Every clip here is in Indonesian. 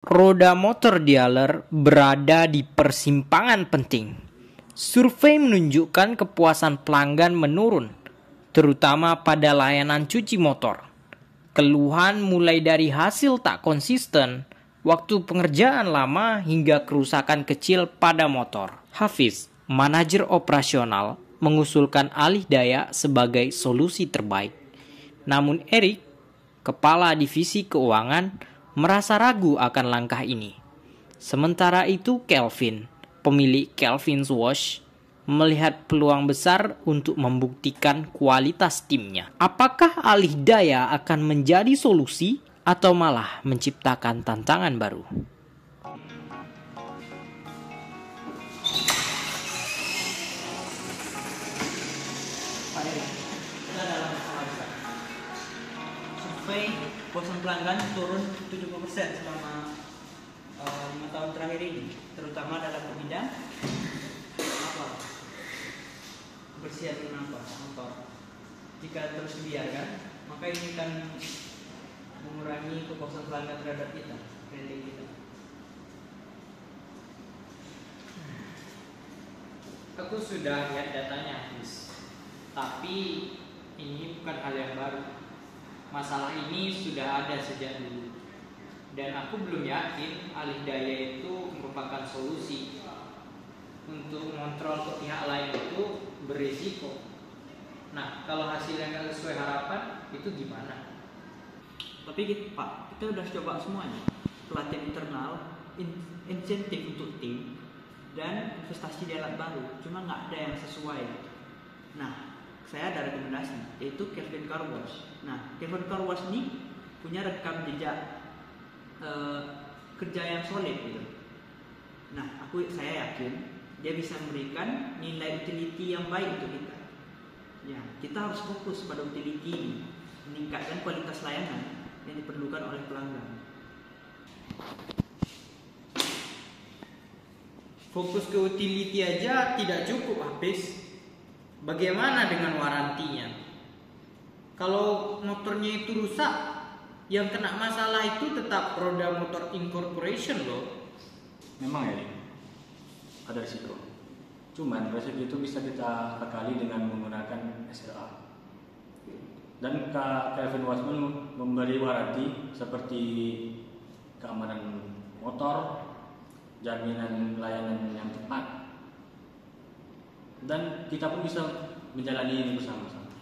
Roda motor dealer berada di persimpangan penting. Survei menunjukkan kepuasan pelanggan menurun, terutama pada layanan cuci motor. Keluhan mulai dari hasil tak konsisten, waktu pengerjaan lama hingga kerusakan kecil pada motor. Hafiz, manajer operasional, mengusulkan alih daya sebagai solusi terbaik. Namun Erik, kepala divisi keuangan, merasa ragu akan langkah ini. Sementara itu Kelvin, pemilik Kelvin's Wash, melihat peluang besar untuk membuktikan kualitas timnya. Apakah alih daya akan menjadi solusi atau malah menciptakan tantangan baru? Pak Erik, kita dalam masalah besar. Survei bosan pelanggan turun 70% selama 5 tahun terakhir ini, terutama dalam bidang kebersihan motor. Jika terus dibiarkan, maka ini akan mengurangi kepuasan pelanggan terhadap kita, branding kita. Aku sudah lihat datanya, Hafiz. Tapi ini bukan hal yang baru. Masalah ini sudah ada sejak dulu. Dan aku belum yakin alih daya itu merupakan solusi. Untuk mengontrol ke pihak lain itu berisiko. Nah, kalau hasilnya nggak sesuai harapan, itu gimana? Tapi Pak, kita udah coba semuanya. Pelatihan internal, insentif untuk tim, dan investasi di alat baru. Cuma nggak ada yang sesuai. Nah, saya ada rekomendasi, yaitu Kelvin Car Wash. Nah, Kelvin Car Wash ini punya rekam jejak kerja yang solid gitu. Nah, saya yakin dia bisa memberikan nilai utility yang baik untuk kita. Ya, kita harus fokus pada utility ini, meningkatkan kualitas layanan yang diperlukan oleh pelanggan. Fokus ke utility aja tidak cukup, Hafiz. Bagaimana dengan warantinya? Kalau motornya itu rusak, yang kena masalah itu tetap roda motor incorporation loh. Memang ya, ada risiko. Cuman resiko itu bisa kita akali dengan menggunakan SLA. Dan Kelvin Wasman memberi waranti seperti keamanan motor, jaminan layanan yang tepat, dan kita pun bisa menjalani ini bersama-sama.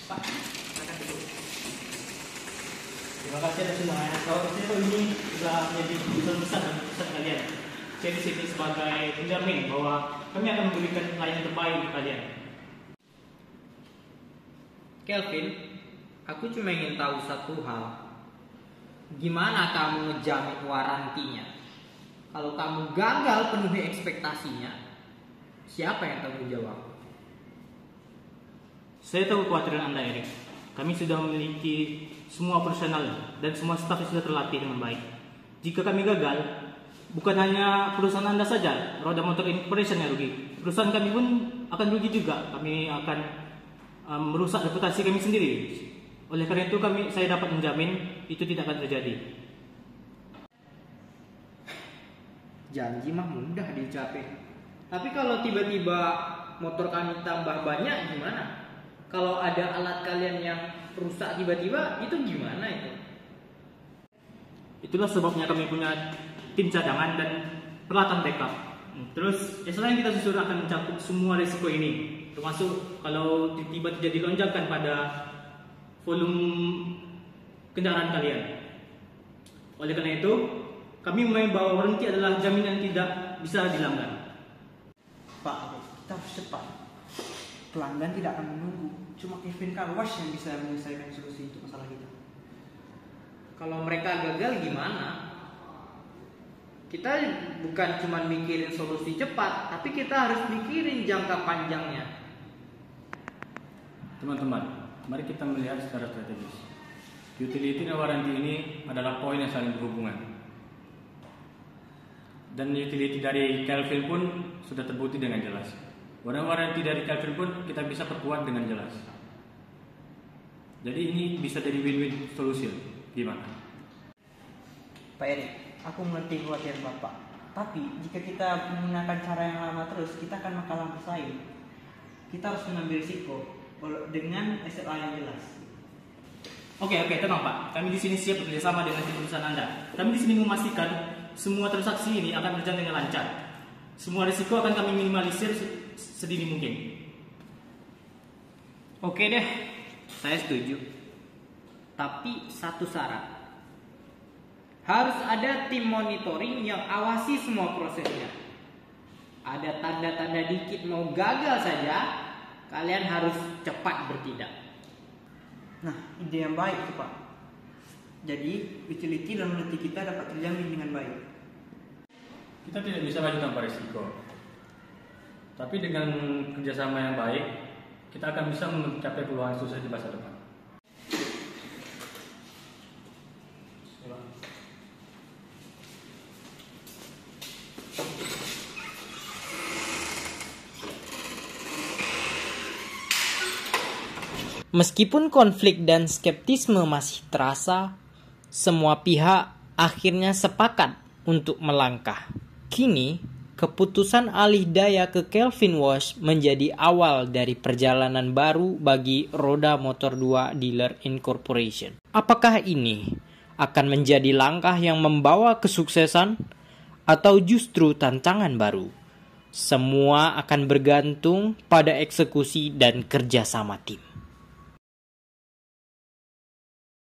Pak, silakan duduk. Terima kasih atas semuanya. Kalau saya ini sudah menjadi keputusan besar dan keputusan kalian. Saya di sini sebagai penjamin bahwa kami akan memberikan pelayanan terbaik untuk kalian. Kelvin, aku cuma ingin tahu satu hal. Gimana kamu ngejamin warantinya? Kalau kamu gagal penuhi ekspektasinya, siapa yang tanggung jawab? Saya tahu kekhawatiran Anda, Erik. Kami sudah memiliki semua personal dan semua staf yang sudah terlatih dengan baik. Jika kami gagal, bukan hanya perusahaan Anda saja, Roda Motor Incorporation yang rugi. Perusahaan kami pun akan rugi juga. Kami akan merusak reputasi kami sendiri. Oleh karena itu saya dapat menjamin itu tidak akan terjadi. Janji mah mudah diucapin. Tapi kalau tiba-tiba motor kami tambah banyak gimana? Kalau ada alat kalian yang rusak tiba-tiba, itu gimana itu? Itulah sebabnya kami punya tim cadangan dan peralatan backup. Terus, selain kita susun akan mencakup semua risiko ini, termasuk kalau tiba-tiba terjadi lonjakan pada volume kendaraan kalian. Oleh karena itu, kami memahami bahwa waranti adalah jaminan yang tidak bisa dilanggar. Pak, kita harus cepat. Pelanggan tidak akan menunggu. Cuma Kelvin Car Wash yang bisa menyelesaikan solusi untuk masalah kita. Kalau mereka gagal gimana? Kita bukan cuma mikirin solusi cepat, tapi kita harus mikirin jangka panjangnya. Teman-teman, mari kita melihat secara strategis. Utility dan waranti ini adalah poin yang saling berhubungan. Dan utility dari Kelvin pun sudah terbukti dengan jelas. Waranti dari Kelvin pun kita bisa perkuat dengan jelas. Jadi ini bisa jadi win-win solution. Gimana? Pak Erik, aku mengerti kekhawatiran Bapak. Tapi jika kita menggunakan cara yang lama terus, kita akan kalah bersaing. Kita harus mengambil risiko dengan SLA yang jelas. Oke, tenang Pak. Kami di sini siap bekerjasama dengan perusahaan Anda. Kami di sini memastikan semua transaksi ini akan berjalan dengan lancar. Semua risiko akan kami minimalisir sedini mungkin. Oke deh, saya setuju. Tapi satu syarat. Harus ada tim monitoring yang awasi semua prosesnya. Ada tanda-tanda dikit mau gagal saja, kalian harus cepat bertindak. Nah, ide yang baik itu Pak. Jadi, utility dan loyalty kita dapat terjamin dengan baik. Kita tidak bisa maju tanpa risiko. Tapi dengan kerjasama yang baik, kita akan bisa mencapai peluang sukses di masa depan. Meskipun konflik dan skeptisme masih terasa, semua pihak akhirnya sepakat untuk melangkah. Kini, keputusan alih daya ke Kelvin Wash menjadi awal dari perjalanan baru bagi Roda Motor 2 Dealer Incorporation. Apakah ini akan menjadi langkah yang membawa kesuksesan atau justru tantangan baru? Semua akan bergantung pada eksekusi dan kerjasama tim.